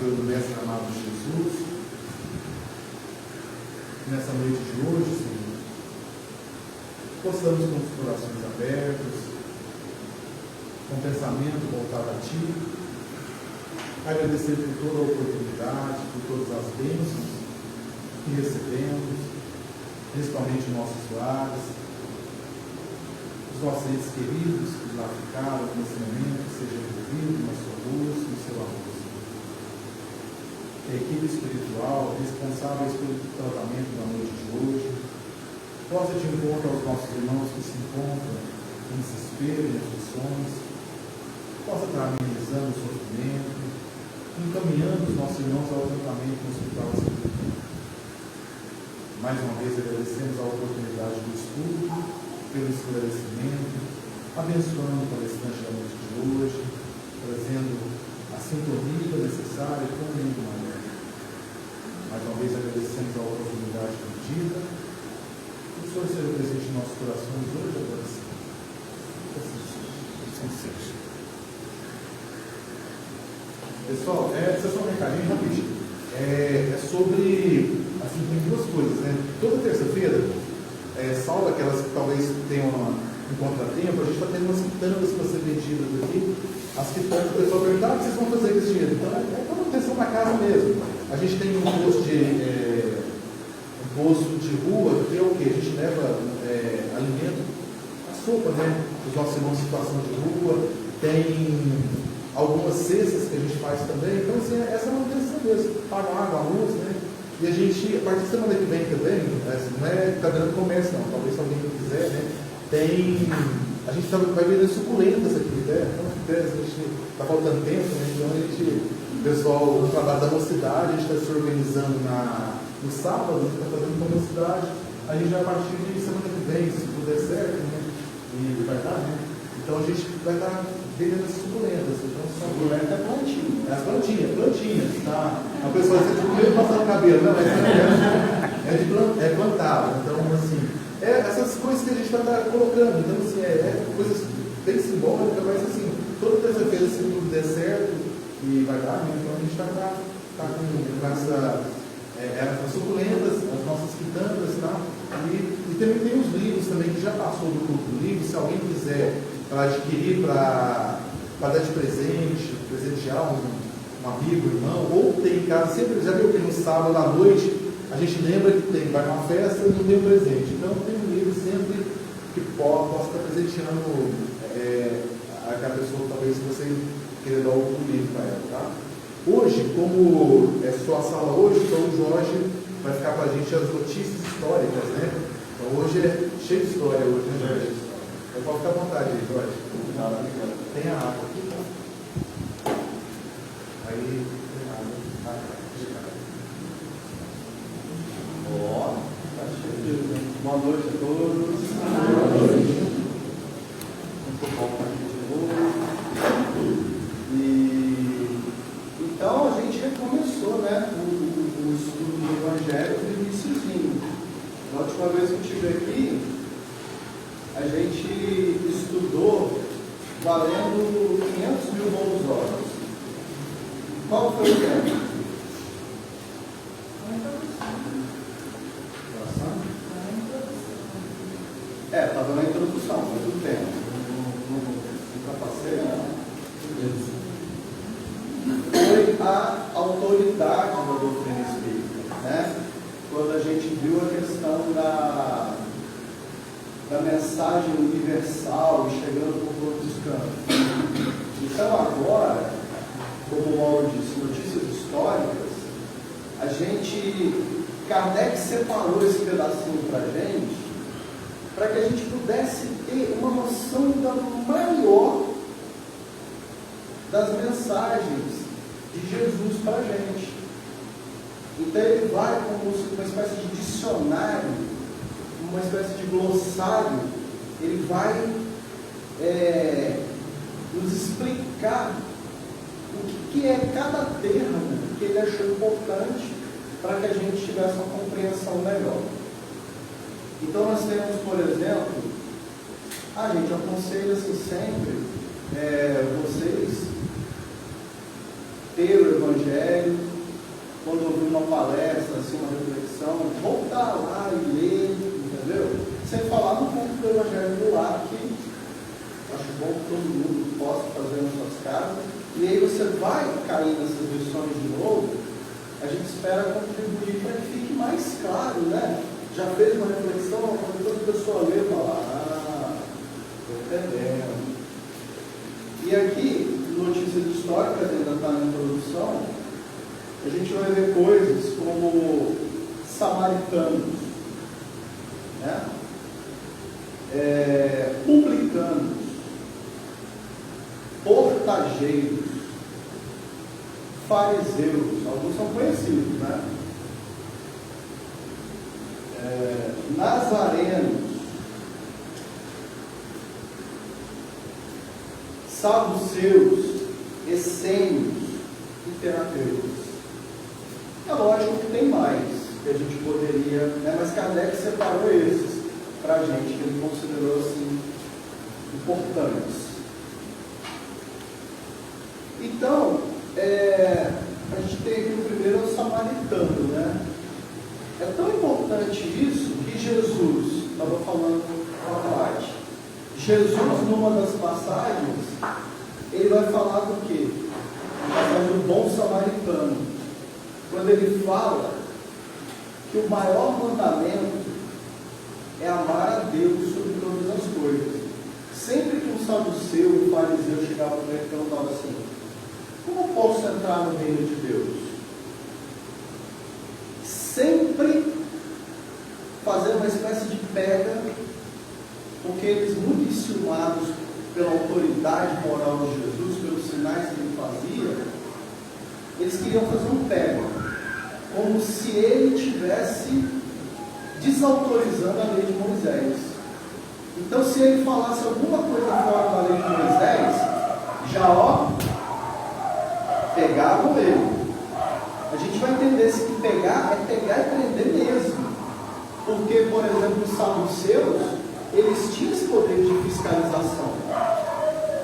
figura do Mestre amado Jesus, nessa noite de hoje, Senhor, possamos com os corações abertos, com o pensamento voltado a Ti, agradecer por toda a oportunidade, por todas as bênçãos que recebemos, principalmente nossos lares, os nossos entes queridos que lá ficaram nesse momento, seja envolvido na sua luz, no seu amor. A equipe espiritual, responsáveis pelo tratamento da noite de hoje, possa te encontrar aos nossos irmãos que se encontram em desespero e aflições, possa estar amenizando o sofrimento, encaminhando os nossos irmãos ao tratamento no hospital espiritual. Mais uma vez agradecemos a oportunidade do estudo, pelo esclarecimento, abençoando o palestrante da noite de hoje, trazendo a sintonia necessária e comunhão maior. Mais uma vez agradecemos a oportunidade pedida. Que o Senhor seja presente em nossos corações hoje e agora sim. Pessoal, só um recadinho rapidinho. É sobre, assim, tem duas coisas, né? Toda terça-feira, salvo aquelas que talvez tenham um contratempo, a gente está tendo umas quitandas para ser vendidas aqui. As quitandas, o pessoal pergunta, o que vocês vão fazer com esse dinheiro? Então, é para manutenção na casa mesmo. A gente tem um posto de rua, que é o quê? A gente leva alimento, a sopa, né? Os nossos irmãos em situação de rua, tem algumas cestas que a gente faz também. Então, assim, essa é uma manutenção mesmo. Paga água, a luz, né? E a gente, a partir da semana que vem também, não é que está dando comércio não, talvez se alguém quiser, né? A gente vai vender suculentas aqui, né? Então, a gente está faltando tempo, né? Então o pessoal, o trabalho da mocidade, a gente está se organizando no sábado, a gente está fazendo com a mocidade, a gente vai a partir de semana que vem, se tudo der certo, né? E vai dar, né? Então a gente vai estar vendendo as suculentas. Então, suculenta é plantinha. É as plantinhas, tá? A pessoa diz que primeiro passar o cabelo, não, é plantado. Então, assim, essas coisas que a gente vai estar colocando. Então, assim, coisas bem simbólicas, mas assim, toda terça-feira, se tudo der certo, e vai dar, né? Então a gente está com essas suculentas, as nossas quitandas, tá? E também tem os livros também, que já passou do clube do livro, se alguém quiser adquirir para dar de presente, presentear um amigo, irmão, ou tem em casa, sempre, já viu que no sábado à noite a gente lembra que vai numa festa e não tem um presente. Então tem um livro sempre que possa estar presenteando aquela pessoa, talvez se você querer dar algum livro para ela, tá? Hoje, como é só a sala hoje, então o Jorge vai ficar para a gente as notícias históricas, né? Então hoje é cheio de história hoje, né, Jorge? Eu posso ficar à vontade aí, Jorge. Tem a água aqui, tá? Aí tem a água. Ó, tá cheio. Boa noite a todos. Boa noite. Muito bom estar aqui de novo. Então a gente recomeçou, né, o estudo do Evangelho do iníciozinho. Na última vez que eu estive aqui, a gente estudou valendo 500 mil bons olhos. Qual foi o tema? Estava na introdução, mas o tema. Nunca passei, não. Foi a autoridade da doutrina espírita, né? Quando a gente viu a questão da mensagem universal e chegando por todos os campos. Então agora, como o Mauro disse, notícias históricas, Kardec separou esse pedacinho para a gente, para que a gente pudesse ter uma noção ainda maior das mensagens de Jesus para a gente. Então ele vai como uma espécie de dicionário, uma espécie de glossário, ele vai nos explicar o que é cada termo que ele achou importante para que a gente tivesse uma compreensão melhor. Então nós temos, por exemplo, gente, eu aconselho assim sempre vocês ter o Evangelho, quando ouvir uma palestra, assim, uma reflexão, voltar lá e ler, entendeu? Sem falar no ponto do Evangelho do lar, que acho bom que todo mundo possa fazer nas suas casas, e aí você vai cair nessas lições de novo. A gente espera contribuir para que fique mais claro, né? Já fez uma reflexão, quando toda pessoa lê e fala, estou entendendo. E aqui, notícias históricas, ainda está na introdução, a gente vai ver coisas como samaritanos, né? Publicanos, portageiros, fariseus, alguns são conhecidos, né? Nazarenos, saduceus, essênios e terapeutas. É lógico que tem mais que a gente poderia, né? Mas Kardec separou esses para a gente, que ele considerou assim importantes. Então, a gente tem aqui o primeiro, o samaritano, né? É tão importante isso que Jesus, estava falando com a parte, Jesus, numa das passagens, ele vai falar do quê? A passagem do bom samaritano, quando ele fala que o maior mandamento é amar a Deus sobre todas as coisas. Sempre que um saduceu e um fariseu chegava para ele e perguntava assim: como eu posso entrar no reino de Deus? Sempre fazer uma espécie de pega, porque eles, muito enciumados pela autoridade moral de Jesus, pelos sinais que ele fazia, eles queriam fazer um pega, como se ele estivesse desautorizando a lei de Moisés. Então, se ele falasse alguma coisa fora da lei de Moisés, já pegavam ele. A gente vai entender se que pegar é pegar e prender mesmo. Porque, por exemplo, os saduceus, eles tinham esse poder de fiscalização.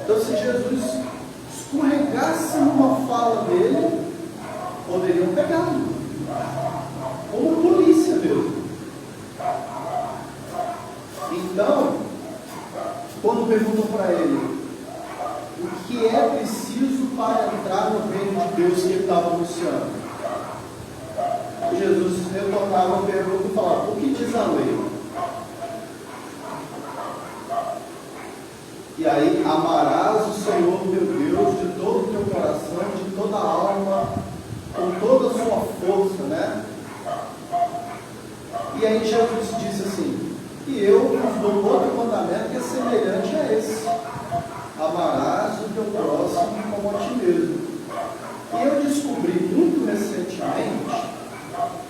Então, se Jesus escorregasse numa fala dele, poderiam pegá-lo. Como polícia mesmo. Então, quando perguntam para ele o que é preciso para entrar no reino de Deus que ele estava anunciando, Jesus retornava a pergunta e falava: o que diz a lei? E aí, amarás o Senhor teu Deus de todo o teu coração, de toda a alma, com toda a sua força, né? E aí Jesus disse assim: e eu vos dou outro mandamento que é semelhante a esse: amarás o teu próximo como a ti mesmo. E eu descobri muito recentemente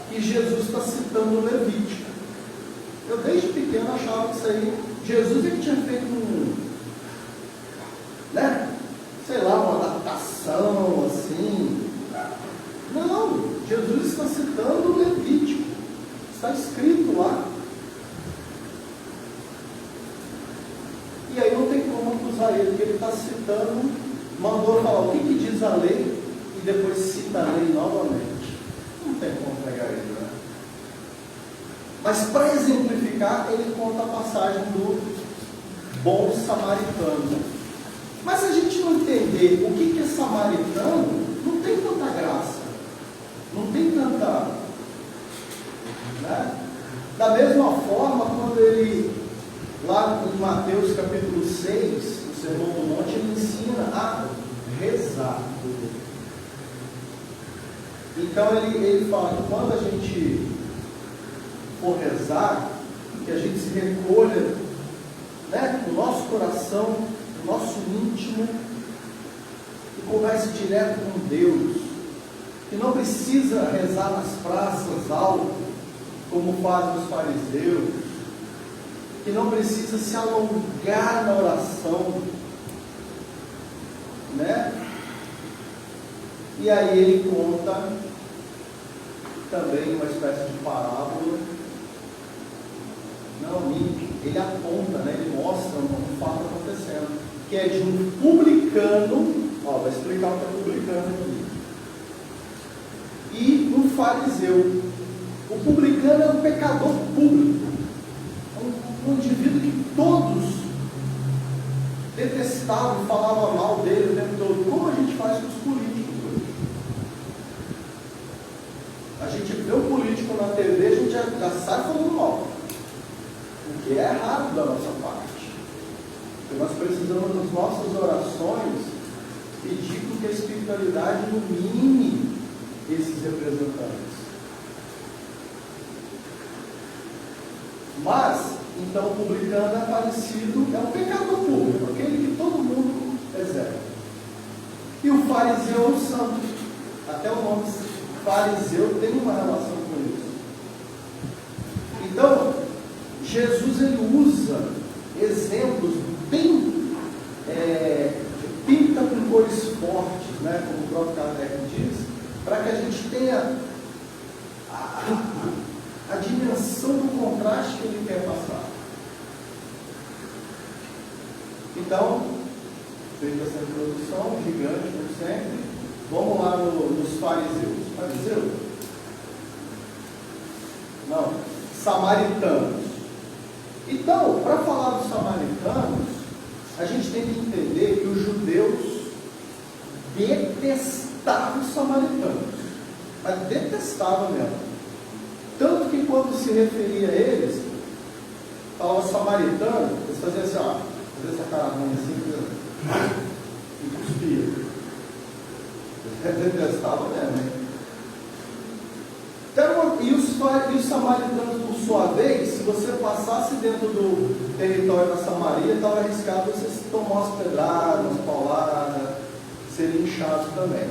que Jesus está citando o Levítico. Eu desde pequeno achava que isso aí, Jesus ele tinha feito sei lá, uma adaptação assim. Não, Jesus está citando o Levítico. Está escrito lá. E aí não tem como acusar ele, porque ele está citando, mandou falar o que diz a lei e depois cita a lei novamente. Não tem como pegar ele, né? Mas para exemplificar, ele conta a passagem do bom samaritano. Mas se a gente não entender o que é samaritano, não tem tanta graça, não tem tanta, né? Da mesma forma, quando ele, lá em Mateus capítulo 6, o Sermão do Monte, ele ensina a rezar. Então ele fala que quando a gente for rezar, que a gente se recolha, né, no nosso coração, no nosso íntimo, e converse direto com Deus, que não precisa rezar nas praças alto, como fazem os fariseus, que não precisa se alongar na oração, né? E aí ele conta também uma espécie de parábola. Não, ele aponta, né? Ele mostra um fato acontecendo, que é de um publicano. Vai explicar o que é publicano aqui. fariseu. O publicano é um pecador público, um indivíduo que todos detestavam e falavam mal dele o tempo todo. Como a gente faz com os políticos hoje? A gente vê o político na TV, a gente já sai falando mal, o que é errado da nossa parte. Porque nós precisamos, nas nossas orações, pedir com que a espiritualidade ilumine esses representantes. Mas, então, o publicano é parecido, é um pecador público, aquele que todo mundo exerce. E o fariseu é um santo. Até o nome fariseu tem uma relação com isso. Então, Jesus ele usa exemplos bem pinta com cores fortes, né, como o próprio Kardec diz, para que a gente tenha a dimensão do contraste que ele quer passar. Então, feita essa introdução gigante, como sempre, vamos lá nos fariseus. Fariseu? Não, samaritanos. Então, para falar dos samaritanos, a gente tem que entender que os judeus detestavam os samaritanos, mas detestavam mesmo. Tanto que quando se referia a eles, falava samaritano, eles faziam assim, ó, faziam essa cara ruim assim, e cuspia. Eles detestavam mesmo, hein? Então, e os samaritanos, por sua vez, se você passasse dentro do território da Samaria, estava arriscado você tomar umas pedradas, umas pauladas, ser linchado também.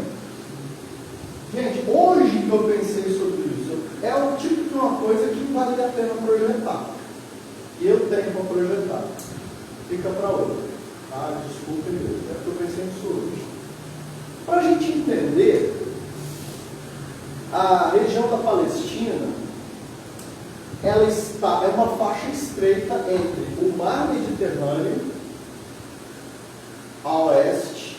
Gente, hoje que eu pensei sobre isso, é o tipo de uma coisa que vale a pena projetar. E eu tenho para projetar. Fica para outra. Ah, desculpe mesmo, é porque eu pensei nisso hoje. Para a gente entender, a região da Palestina, ela é uma faixa estreita entre o mar Mediterrâneo a oeste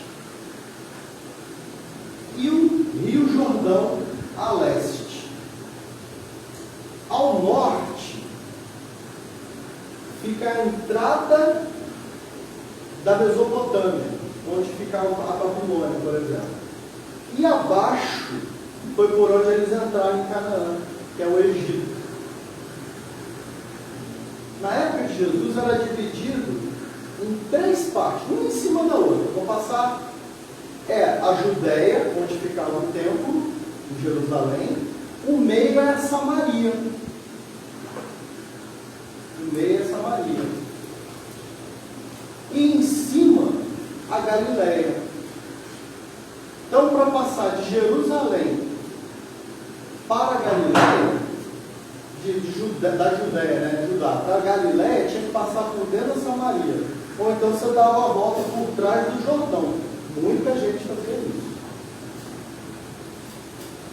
e o Rio Jordão a leste. Ao norte fica a entrada da Mesopotâmia, onde fica a Babilônia, por exemplo. E abaixo foi por onde eles entraram em Canaã, que é o Egito. Na época de Jesus era dividido em 3 partes, uma em cima da outra. Vou passar a Judéia, onde ficava o templo, em Jerusalém. O meio é a Samaria. O meio é Samaria. E em cima, a Galileia. Então, para passar de Jerusalém para a Galileia, da Judéia, né, Judá, para a Galileia, tinha que passar por dentro da Samaria. Ou então você dava a volta por trás do Jordão. Muita gente fazia isso.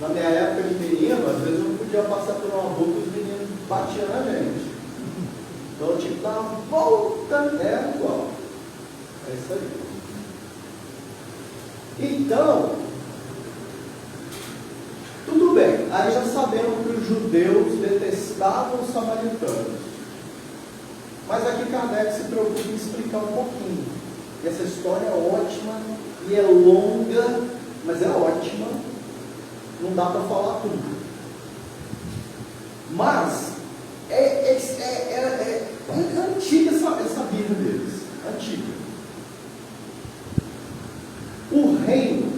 Na minha época de menino, às vezes eu não podia passar por uma rua que os meninos batiam na gente. Então eu tinha que dar uma volta, igual. É isso aí. Então, tudo bem, aí já sabemos que os judeus detestavam os samaritanos. Mas aqui Kardec se preocupa em explicar um pouquinho. Essa história é ótima e é longa, mas é ótima. Não dá para falar tudo. Mas é antiga essa Bíblia deles. Antiga. O reino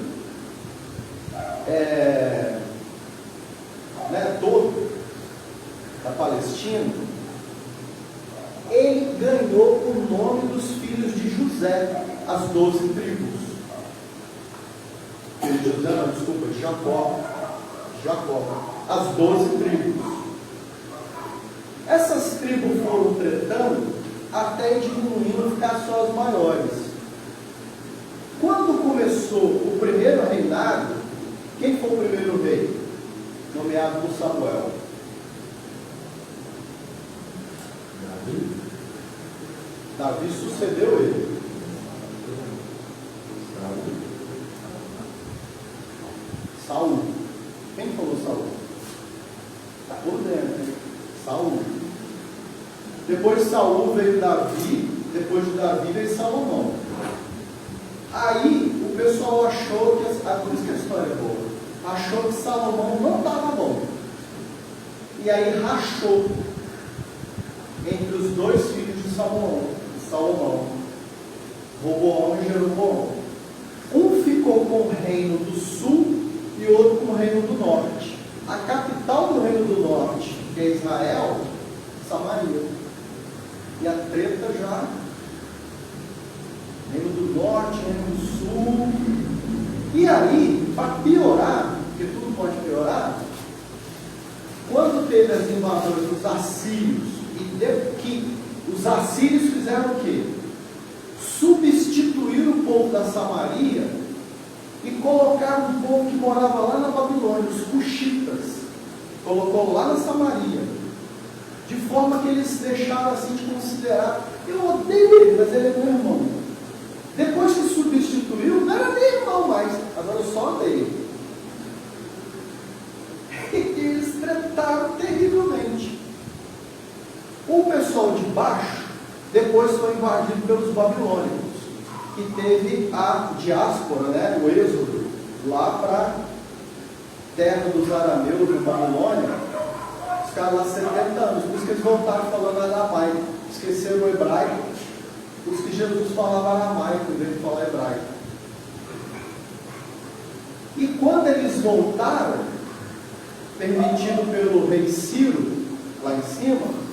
todo da Palestina, ele ganhou o nome dos filhos de José, as 12 tribos. Filho de José, não, desculpa, de Jacó, as 12 tribos. Essas tribos foram tretando até diminuindo, ficar só as maiores. Quando começou o primeiro reinado, quem foi o primeiro rei? Nomeado por Samuel. Davi sucedeu ele. Saul. Quem falou Saul? por dentro. Saul. Depois de Saul veio Davi, depois de Davi veio Salomão. Aí o pessoal achou que, por isso que a história é boa, achou que Salomão não estava bom. E aí rachou entre os dois filhos de Salomão, Roboão e Jeroboão. Um ficou com o reino do sul e outro com o reino do norte. A capital do reino do norte, que é Israel, Samaria. E a treta já, reino do norte, reino do sul. E aí, para piorar, porque tudo pode piorar, quando teve as invasões dos assírios, que os assírios fizeram o quê? Substituíram o povo da Samaria e colocaram um povo que morava lá na Babilônia, os cuxitas, colocou lá na Samaria, de forma que eles deixaram assim de considerar, eu odeio ele, mas ele é meu irmão. Depois que substituiu, não era nem irmão mais, agora eu só odeio. E eles trataram terrivelmente. O pessoal de baixo depois foi invadido pelos babilônicos, que teve a diáspora, né, o êxodo, lá para a terra dos arameus, da Babilônia. Os caras lá 70 anos, por isso que eles voltaram falando aramaico, esqueceram o hebraico, por isso que Jesus falava aramaico em vez de falar hebraico. E quando eles voltaram, permitido pelo rei Ciro, lá em cima,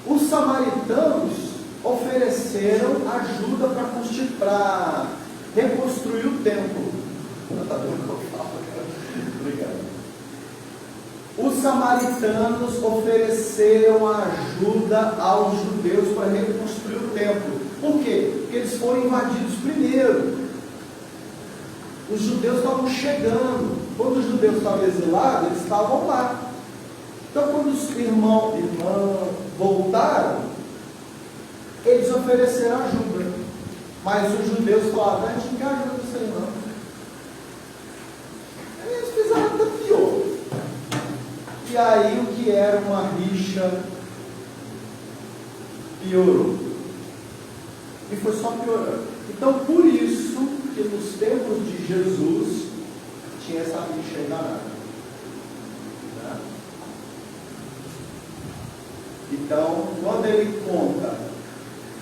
os samaritanos ofereceram ajuda para reconstruir o templo. Está vendo o que eu falo? Obrigado. Os samaritanos ofereceram ajuda aos judeus para reconstruir o templo. Por quê? Porque eles foram invadidos primeiro. Os judeus estavam chegando. Quando os judeus estavam exilados, eles estavam lá. Então, quando os irmãos voltaram, eles ofereceram ajuda. Mas os judeus falaram: a gente não quer ajuda disso aí, não. Aí eles fizeram até pior. E aí, o que era uma rixa piorou. E foi só piorando. Então, por isso que nos tempos de Jesus tinha essa rixa ainda nada. Então, quando ele conta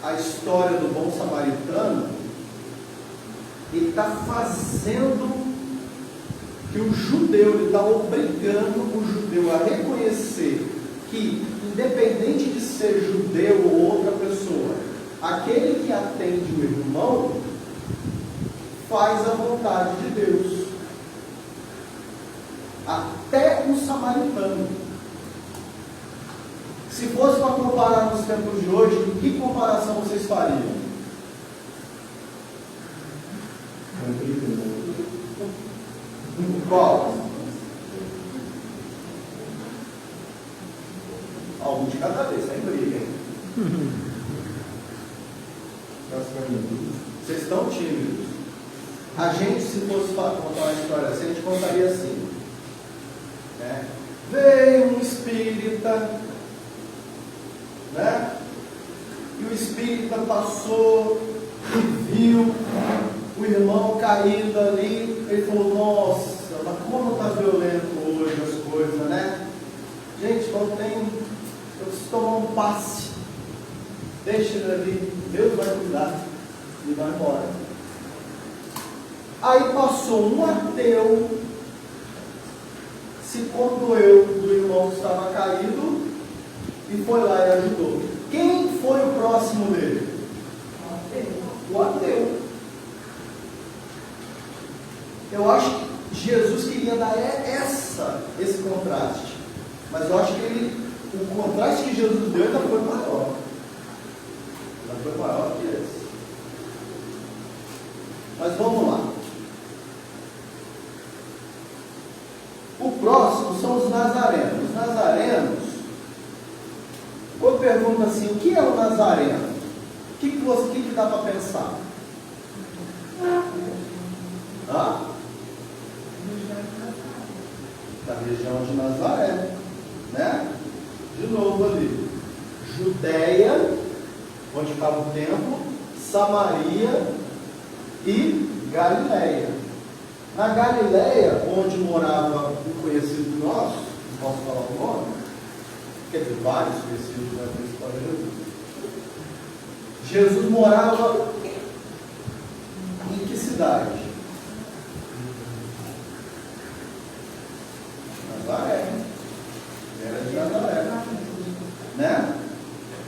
a história do bom samaritano, ele está fazendo que o judeu, ele está obrigando o judeu a reconhecer que, independente de ser judeu ou outra pessoa, aquele que atende o irmão faz a vontade de Deus. Até o samaritano. Se fosse para comparar nos tempos de hoje, que comparação vocês fariam? Qual? Um de cada vez, sem briga, hein? Vocês estão tímidos. A gente, se fosse contar uma história assim, a gente contaria assim, né? Veio um espírita, né? E o espírita passou e viu o irmão caído ali. Ele falou: nossa, mas como está violento hoje as coisas, né? Gente, quando eu preciso tomar um passe, deixa ele ali, Deus vai cuidar e vai embora. Aí passou um ateu, se condoeu do irmão que estava caído e foi lá e ajudou. Quem foi o próximo dele? O ateu. Eu acho que Jesus queria dar esse contraste, mas eu acho que o contraste que Jesus deu ainda foi maior. Ainda foi maior que esse. Mas vamos lá. O próximo são os nazarenos. Os nazarenos, quando pergunta assim, o que é o nazareno? O que dá para pensar? Da região de Nazaré, né? De novo ali, Judéia, onde ficava o templo, Samaria e Galileia. Na Galileia, onde morava um conhecido nosso, não posso falar o nome, quer dizer, vários conhecidos, né, principalmente Jesus morava em que cidade? Nazaré. Era de Nazaré, né?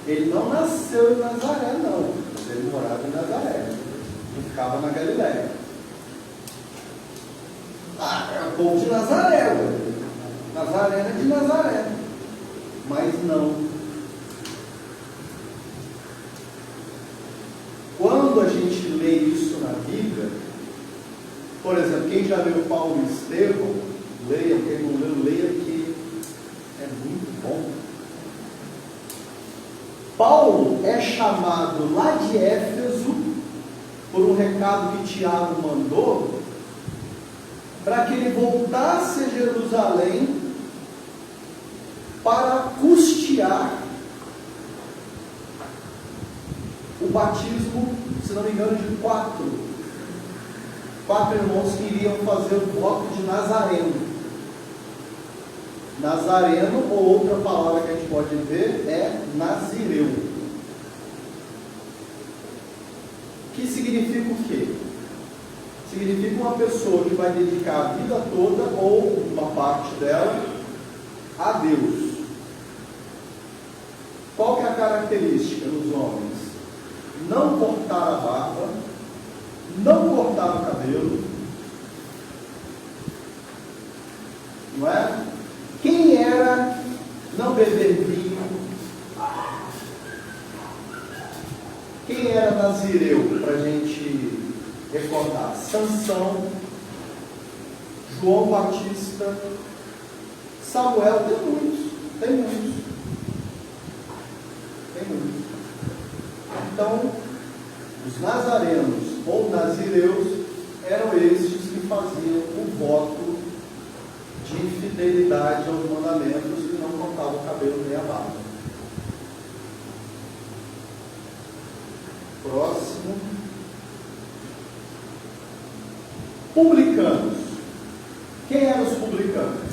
Ele não nasceu em Nazaré, não. Ele morava em Nazaré. E ficava na Galileia. Ah, é o povo de Nazaré, ué. Nazaré é de Nazaré. Mas não. Quando a gente lê isso na Bíblia, por exemplo, quem já leu Paulo e Estevão, leia, quem não leu, leia, que é muito bom. Paulo é chamado lá de Éfeso, por um recado que Tiago mandou, para que ele voltasse a Jerusalém para custear o batismo, se não me engano, de quatro irmãos que iriam fazer o voto de Nazareno. Nazareno, ou outra palavra que a gente pode ver, é Nazireu. Que significa o quê? Significa uma pessoa que vai dedicar a vida toda, ou uma parte dela, a Deus. Qual que é a característica nos homens? Não cortar a barba, não cortar o cabelo, não é? Quem era não beber vinho? Quem era Nazireu, para a gente recordar? Sansão, João Batista, Samuel, tem muitos. Então, os nazarenos ou nazireus eram estes que faziam o voto de fidelidade aos mandamentos e não cortavam o cabelo nem a barba. Próximo. Publicanos. Quem eram os publicanos?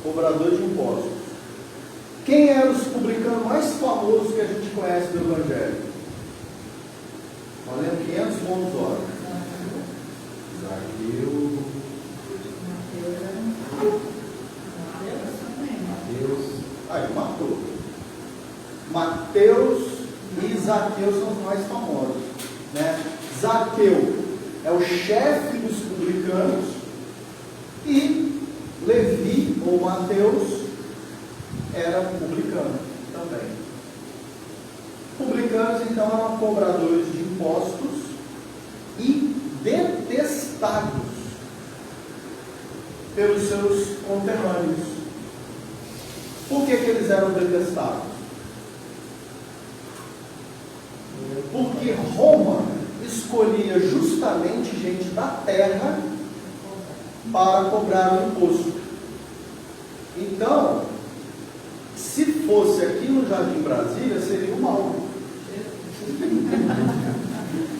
Cobrador de impostos. Quem eram os publicanos mais famosos que a gente conhece do Evangelho? Valendo 500 bons horas. Zaqueu, Mateus. Aí, matou. Mateus e Zaqueu são os mais famosos, né? Zaqueu é o chefe dos publicanos e Levi ou Mateus era publicano também. Publicanos então eram cobradores de impostos e detestados pelos seus conterrâneos. Por que eles eram detestados? Porque Roma escolhia justamente gente da terra para cobrar o imposto. Então, se fosse aqui no Jardim Brasília, seria o Mauro.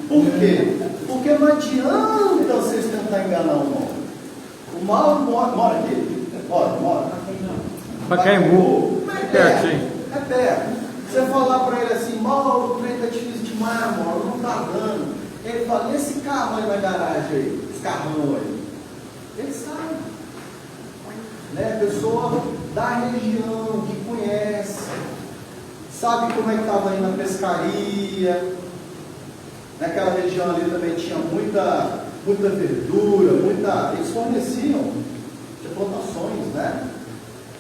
Por quê? Porque não adianta vocês tentar enganar o Mauro. O Mauro mora aqui. Mora. Pacaembu. É perto. Você falar para ele assim, Mauro, o trem está difícil demais, Mauro, não está dando. Ele fala, e esse carro aí na garagem aí? Esse carrão aí? Ele sabe. Né? A pessoa da região, que conhece, sabe como é que estava aí na pescaria. Naquela região ali também tinha muita verdura, eles forneciam de plantações, né?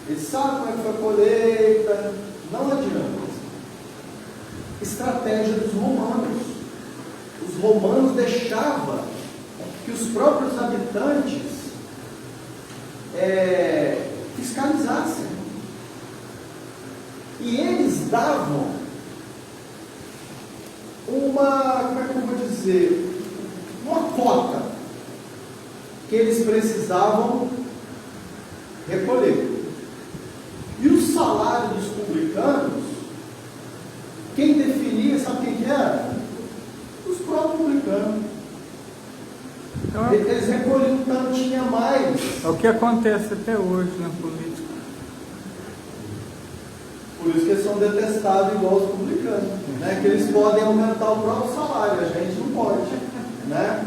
Eles sabem como é que foi a colheita. Não adianta. Estratégia dos romanos. Os romanos deixavam que os próprios habitantes fiscalizassem. E eles davam como é que eu vou dizer? Uma cota. que eles precisavam recolher. E o salário dos publicanos, quem definia, sabe quem que era? Os próprios publicanos. Então, Eles recolhiam tanto, tinha mais. é o que acontece até hoje na política. Por isso que eles são detestados igual os publicanos, né? Que eles podem aumentar o próprio salário, a gente não pode, né?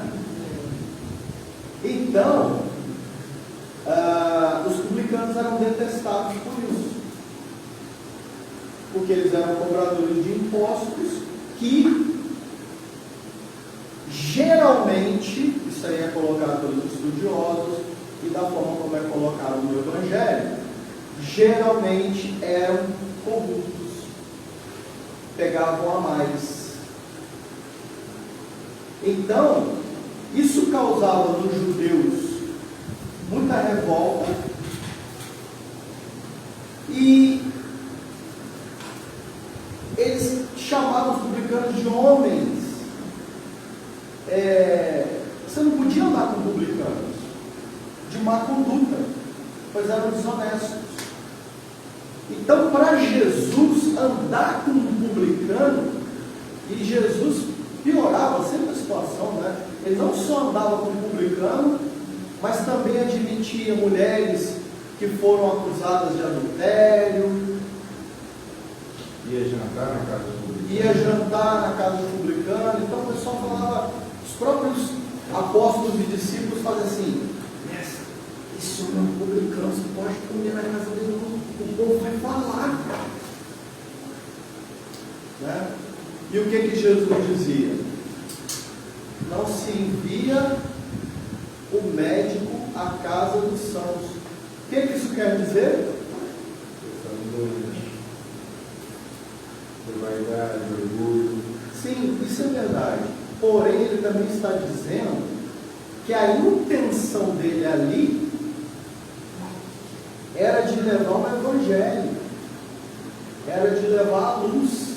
Então, os publicanos eram detestados por isso, porque eles eram cobradores de impostos que geralmente, isso aí é colocado pelos estudiosos e da forma como é colocado no Evangelho, geralmente eram corruptos, pegavam a mais. Então, isso causava nos judeus muita revolta e eles chamavam os publicanos de homens. Você não podia andar com publicanos de má conduta, pois eram desonestos. Então, para Jesus andar com um publicano, e Jesus piorava sempre a situação, né? Ele não só andava com um publicano, mas também admitia mulheres que foram acusadas de adultério, Ia jantar na casa do publicano. ia jantar na casa do publicano. Então o pessoal falava, os próprios apóstolos e discípulos faziam assim: mestre, esse homem é um publicano, você pode comer na casa dele, o povo vai falar, né? E o que Jesus dizia? Não se envia o médico à casa dos sãos. O que isso quer dizer? De vaidade, de orgulho. Sim, isso é verdade. Porém, ele também está dizendo que a intenção dele ali era de levar o Evangelho, era de levar a luz,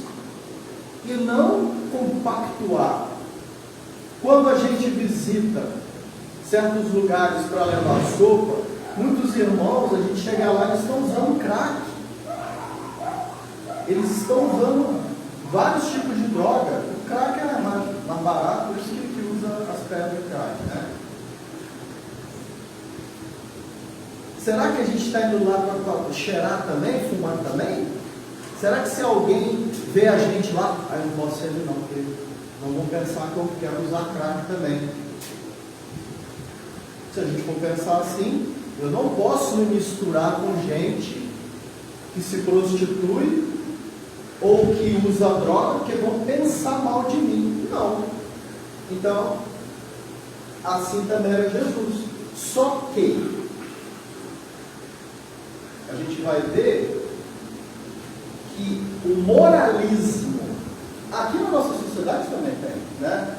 e não compactuar. Quando a gente visita certos lugares para levar sopa, muitos irmãos, a gente chega lá e eles estão usando crack. Eles estão usando vários tipos de droga. O crack é mais barato, por isso que usa as pedras de crack, né? Será que a gente está indo lá para cheirar também, fumar também? Será que se alguém vê a gente lá, aí não posso ser não, porque não vão pensar que eu quero usar crack também. Se a gente for pensar assim, eu não posso me misturar com gente que se prostitui ou que usa droga, porque vão pensar mal de mim. Não. Então, assim também era Jesus. Só que a gente vai ver que o moralismo, aqui na nossa sociedade também tem, né?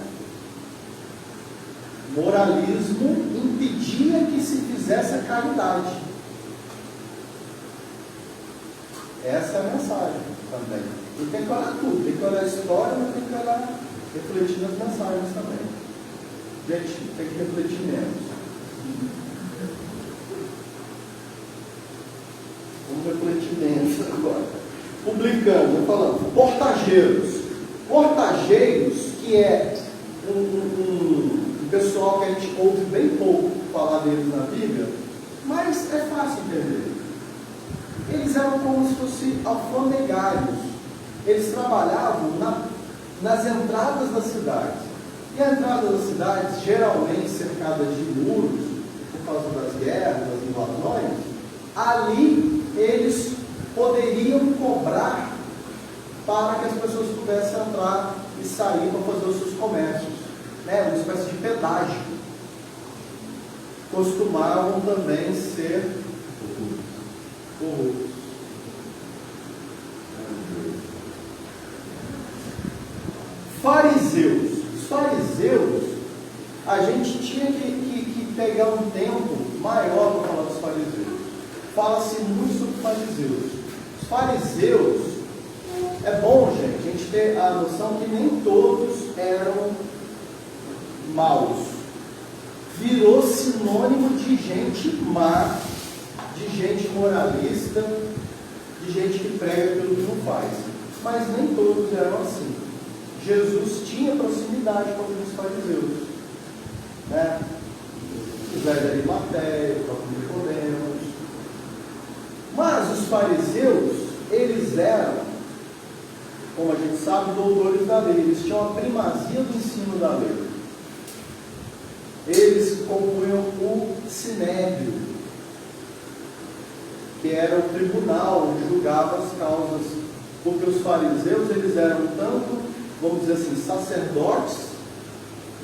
Moralismo impedia que se fizesse a caridade. Essa é a mensagem também. E tem que olhar tudo, tem que olhar a história, mas tem que olhar, refletir nas mensagens também. Gente, tem que refletir menos. Vamos refletir menos agora. Publicando, falando, portageiros. Portageiros, que é um pessoal que a gente ouve bem pouco falar deles na Bíblia, mas é fácil entender. Eles eram como se fossem alfandegários. Eles trabalhavam nas entradas das cidades. E a entrada das cidades, geralmente cercadas de muros, por causa das guerras, das invasões, ali eles poderiam cobrar para que as pessoas pudessem entrar e sair para fazer os seus comércios, né? Uma espécie de pedágio. Costumavam também ser corruptos. Fariseus. Os fariseus, a gente tinha que pegar um tempo maior para falar dos fariseus. Fala-se muito sobre fariseus. Os fariseus, é bom, gente, a gente ter a noção que nem todos eram maus. virou sinônimo de gente má, de gente moralista, de gente que prega aquilo que não faz. Mas nem todos eram assim. Jesus tinha proximidade com os fariseus, né? José de Arimateia, o próprio Nicodemos. Mas os fariseus, eles eram, como a gente sabe, doutores da lei. Eles tinham a primazia do ensino da lei. Eles compunham o sinédrio, que era o tribunal onde julgava as causas, porque os fariseus, eles eram tanto, vamos dizer assim, sacerdotes,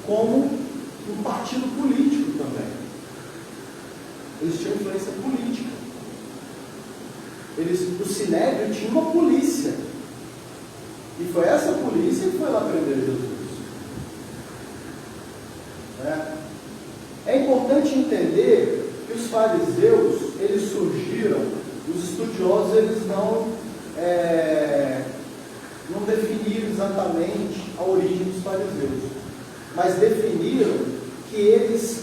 como um partido político também. Eles tinham influência política. O sinédrio tinha uma polícia, e foi essa polícia que foi lá prender Jesus. É importante entender que os fariseus, eles surgiram, os estudiosos, eles não definiram exatamente a origem dos fariseus, mas definiram que eles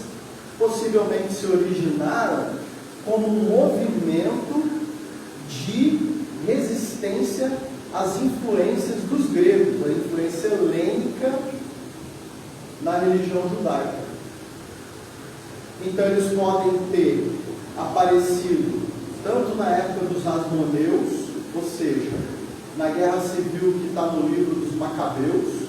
possivelmente se originaram como um movimento de resistência às influências dos gregos, a influência helênica na religião judaica. Então eles podem ter aparecido tanto na época dos Asmoneus, ou seja, na guerra civil que está no livro dos Macabeus,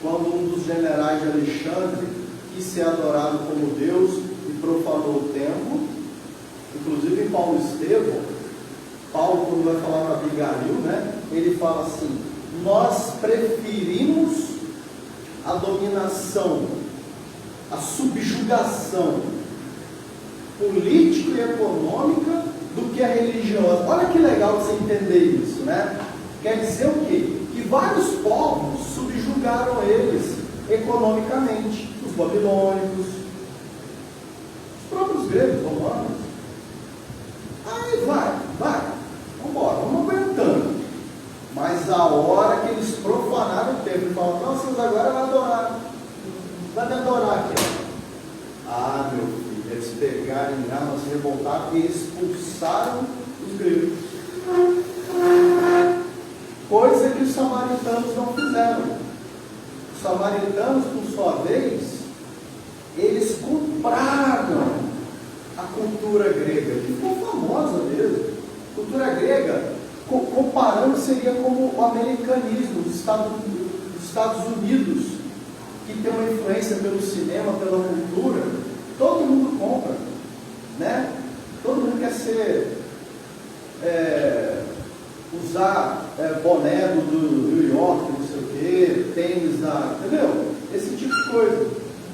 quando um dos generais de Alexandre quis ser adorado como Deus e profanou o templo. Inclusive em Paulo Estevão, Paulo, quando vai falar para Abigail, né, ele fala assim: nós preferimos a dominação, a subjugação política e econômica do que a religiosa. Olha que legal você entender isso, né? Quer dizer o quê? Que vários povos subjugaram eles economicamente. Os babilônicos, os próprios gregos, romanos. Aí vai, vamos aguentando. Mas a hora que eles profanaram o templo e falaram: não, vocês agora vão adorar. Vai me adorar aqui. Ah, meu filho, eles pegaram em armas, se revoltaram e expulsaram os gregos. Coisa que os samaritanos não fizeram. Os samaritanos, por sua vez, eles compraram a cultura grega, que ficou famosa mesmo. A cultura grega, comparando, seria como o americanismo dos Estados Unidos, que tem uma influência pelo cinema, pela cultura. Todo mundo compra, né? Todo mundo quer ser, usar boné do New York, não sei o quê, tênis entendeu? Esse tipo de coisa.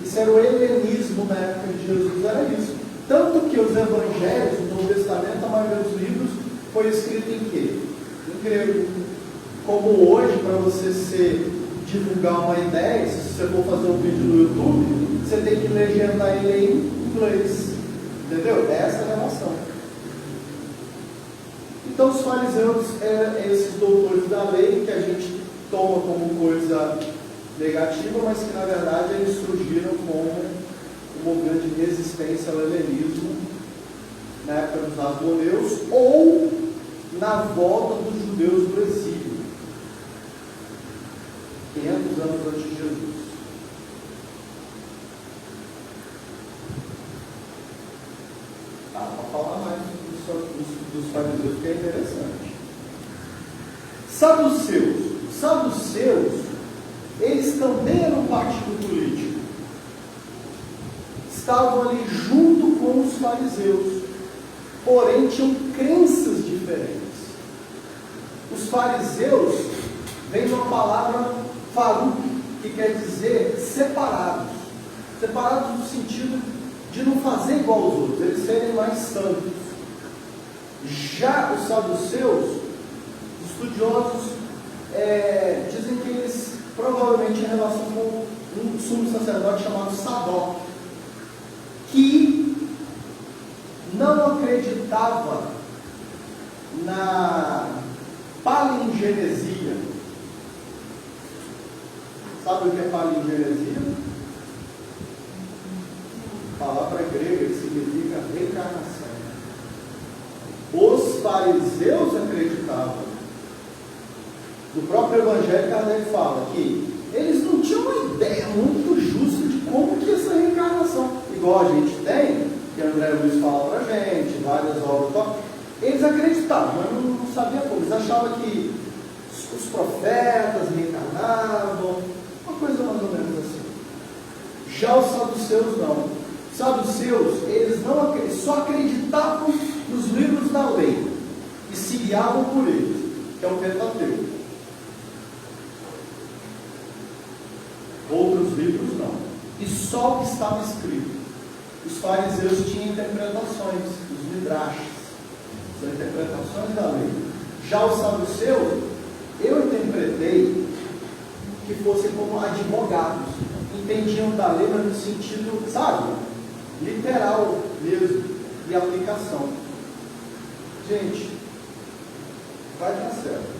Isso era o helenismo na época de Jesus, era isso. Tanto que os evangelhos, no Novo Testamento, a maioria dos livros foi escrito em quê? Em grego. Como hoje, para você divulgar uma ideia, se você for fazer um vídeo no YouTube, você tem que legendar ele em inglês. Entendeu? Essa é a relação. Então, os fariseus, esses doutores da lei, que a gente toma como coisa negativa, mas que na verdade eles surgiram como um movimento de resistência ao helenismo na época dos Asmoneus ou na volta dos judeus do exílio, 500 anos antes de Jesus. Para falar mais dos fariseus, que é interessante. Saduceus, eles também eram um partido político. Estavam ali junto com os fariseus, porém tinham crenças diferentes. Os fariseus vem de uma palavra faruk, que quer dizer separados. Separados no sentido de não fazer igual aos outros, eles serem mais santos. Já os saduceus, os estudiosos dizem que eles provavelmente em relação com um sumo sacerdote chamado Sadoc, que não acreditava na palingenesia. Sabe o que é palingenesia? Palavra grega que significa reencarnação. Os fariseus acreditavam. No próprio Evangelho, Kardec fala que eles não tinham uma ideia muito justa de como que essa reencarnação, igual a gente tem, que André Luiz fala pra gente, várias obras, eles acreditavam, mas não sabiam como. Eles achavam que os profetas reencarnavam, uma coisa mais ou menos assim. Já os saduceus não. Os saduceus, eles só acreditavam nos livros da lei e se guiavam por eles, que é o Pentateuco. Outros livros não. E só o que estava escrito. Os fariseus tinham interpretações, os midrashis, são interpretações da lei. Já os saduceus, eu interpretei que fossem como advogados, entendiam da lei, mas no sentido, sabe, literal mesmo, de aplicação. Gente, vai dar certo.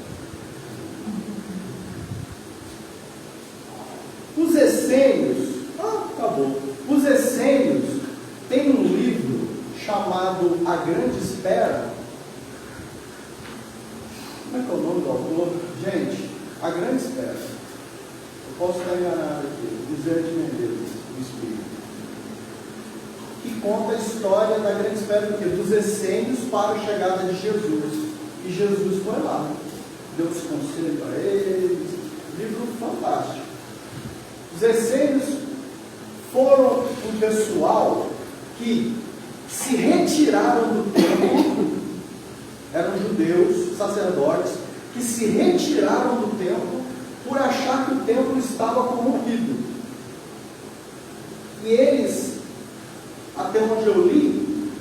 Os essênios, acabou. Os essênios têm um livro chamado A Grande Espera. Como é que é o nome do autor? Gente, A Grande Espera. Eu posso estar enganado aqui. José de Menezes, o Espírito. Que conta a história da grande espera dos essênios para a chegada de Jesus. E Jesus foi lá. Deu os conselhos para eles. Livro fantástico. Os essênios foram um pessoal que se retiraram do templo, eram judeus, sacerdotes, que se retiraram do templo por achar que o templo estava corrompido. E eles, até onde eu li,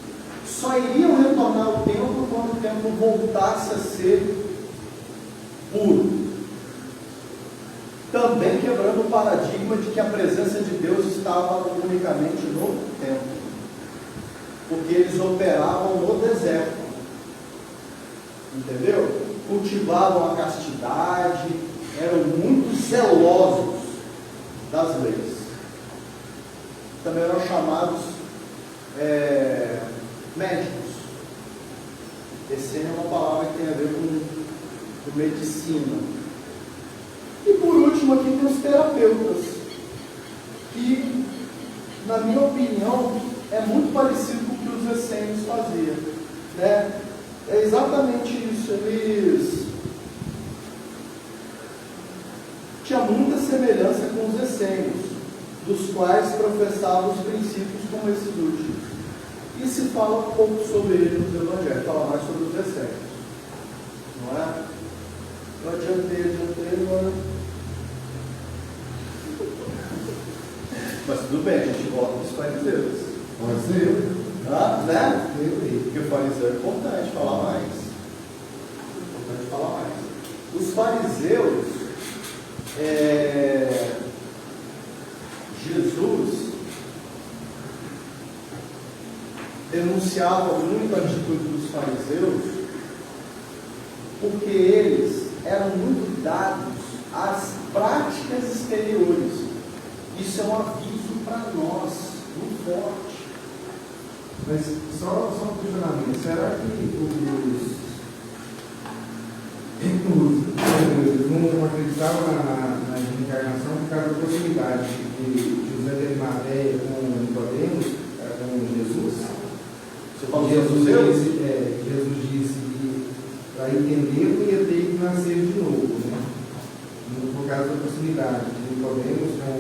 só iriam retornar ao templo quando o templo voltasse a ser puro. Também quebrando o paradigma de que a presença de Deus estava unicamente no templo, porque eles operavam no deserto, entendeu? Cultivavam a castidade, eram muito zelosos das leis. Também eram chamados médicos. Essênia é uma palavra que tem a ver com medicina. E por último aqui tem os terapeutas, que, na minha opinião, é muito parecido com o que os essênios faziam, né? É exatamente isso. Eles tinham muita semelhança com os essênios, dos quais professavam os princípios como esses últimos. E se fala um pouco sobre eles nos evangelhos, fala mais sobre os essênios, não é? Eu adiantei agora. Mas tudo bem, a gente volta dos fariseus. Pode ser. Né? Porque o fariseu é importante falar mais. Os fariseus, Jesus denunciava muito a atitude dos fariseus, porque eles eram muito dados às práticas exteriores. Isso é um aviso para nós, muito forte. Mas só um questionamento. Será que eles não acreditavam na reencarnação por causa da proximidade de José de Arimateia com Nicodemos, com Jesus? Você falou Jesus disse que para entender ia ter que nascer de novo, né? Por causa da proximidade de Nicodemos com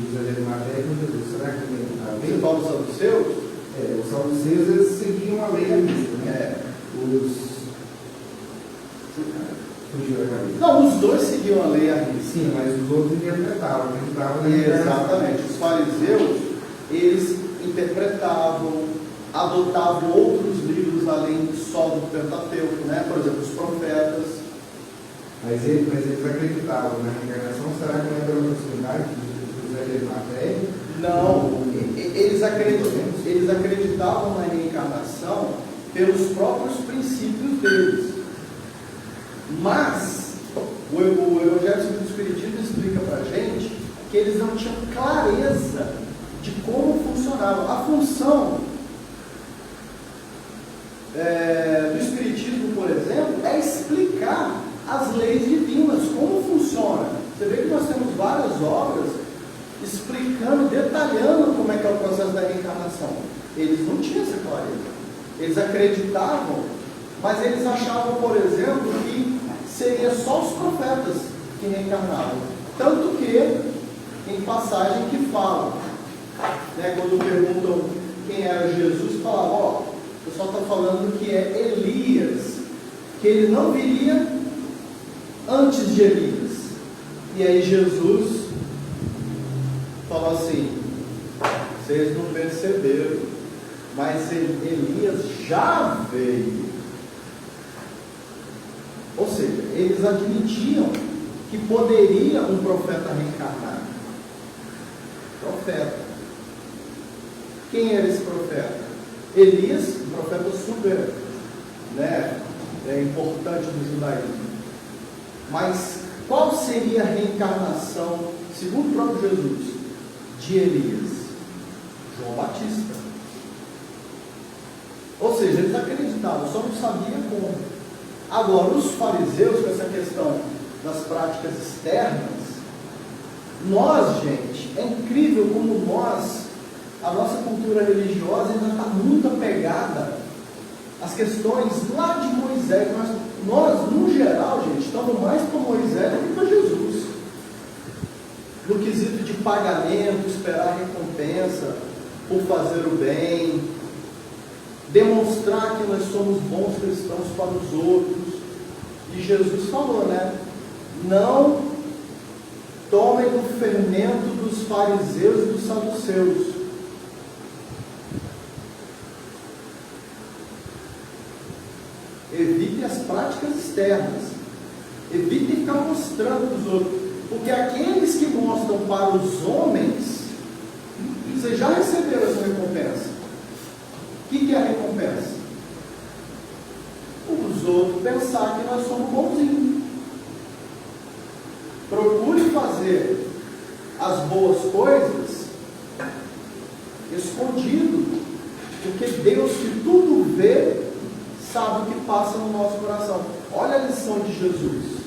José de Arimateia com Jesus. Será que tem a ver? Você fala dos saduceus? Os saduceus, eles seguiam a lei mista, né? Não, os dois seguiam a lei à risca. Sim, mas os outros interpretavam, acreditavam na reencarnação. Exatamente. Os fariseus, eles interpretavam, adotavam outros livros além só do Pentateuco, né? Por exemplo, os profetas. Mas eles acreditavam na reencarnação. Será que não é pela proximidade de José de Arimateia? Não, eles acreditavam na reencarnação pelos próprios princípios deles. Mas o Evangelho segundo o Espiritismo explica para a gente que eles não tinham clareza de como funcionava. A função do Espiritismo, por exemplo, é explicar as leis divinas, como funciona. Você vê que nós temos várias obras explicando, detalhando como é que é o processo da reencarnação. Eles não tinham essa clareza. Eles acreditavam, mas eles achavam, por exemplo, que seria só os profetas que reencarnavam. Tanto que, em passagem que falam, quando perguntam quem era Jesus, falavam, o pessoal está falando que é Elias, que ele não viria antes de Elias. E aí Jesus falou assim: vocês não perceberam, mas Elias já veio. Ou seja, eles admitiam que poderia um profeta reencarnar. Profeta. Quem era esse profeta? Elias, um profeta super, importante do judaísmo. Mas qual seria a reencarnação, segundo o próprio Jesus, de Elias? João Batista. Ou seja, eles acreditavam, só não sabiam como. Agora, os fariseus, com essa questão das práticas externas, nós, gente, é incrível como a nossa cultura religiosa ainda está muito apegada às questões lá de Moisés. Nós, no geral, gente, estamos mais para Moisés do que para Jesus. No quesito de pagamento, esperar recompensa por fazer o bem, demonstrar que nós somos bons cristãos para os outros. E Jesus falou, não tomem do fermento dos fariseus e dos saduceus. Evite as práticas externas. Evite ficar mostrando para os outros. Porque aqueles que mostram para os homens, vocês já receberam essa recompensa. O que é a recompensa? Os outros pensar que nós somos bonzinhos. Procure fazer as boas coisas escondido, porque Deus, que tudo vê, sabe o que passa no nosso coração. Olha a lição de Jesus.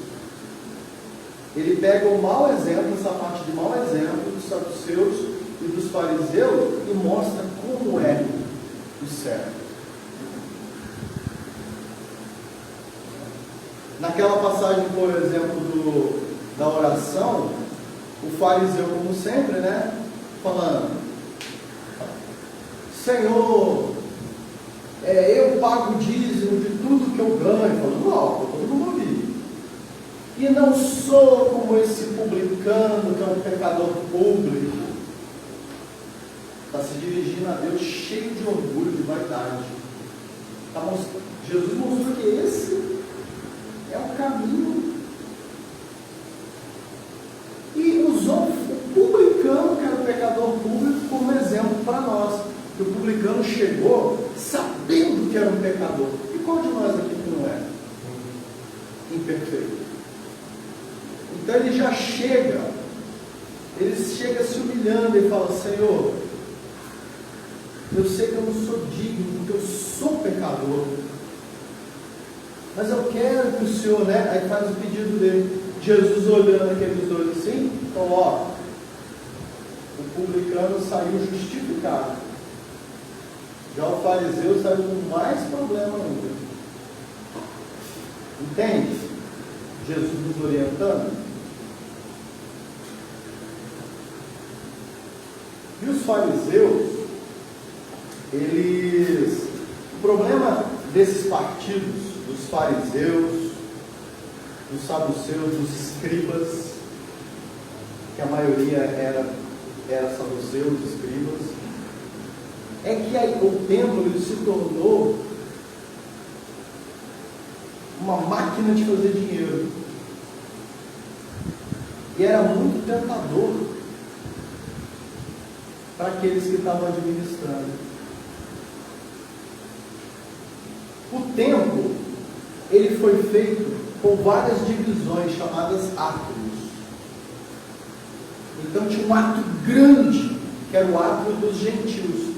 Ele pega o mau exemplo, essa parte de mau exemplo dos saduceus e dos fariseus, e mostra como é o certo. Naquela passagem, por exemplo, da oração, o fariseu, como sempre, falando: Senhor, eu pago o dízimo de tudo que eu ganho, falando alto, todo mundo ouviu. E não sou como esse publicano, que é um pecador público. Está se dirigindo a Deus cheio de orgulho, de vaidade. Jesus mostrou que esse é o caminho. E usou o publicano, que era o pecador público, como exemplo para nós. Que o publicano chegou sabendo que era um pecador. E qual de nós aqui que não é? Imperfeito. Então ele já chega se humilhando e fala: Senhor, eu sei que eu não sou digno, porque eu sou pecador, mas eu quero que o Senhor, aí faz o pedido dele. Jesus, olhando aqueles dois assim, então, o publicano saiu justificado, já o fariseu saiu com mais problema ainda. Entende? Jesus nos orientando. E os fariseus, o problema desses partidos, dos fariseus, dos saduceus, dos escribas, que a maioria era saduceus, escribas, é que aí o templo ele se tornou uma máquina de fazer dinheiro. E era muito tentador para aqueles que estavam administrando. O templo, ele foi feito com várias divisões chamadas átrios. Então tinha um ato grande, que era o ato dos gentios.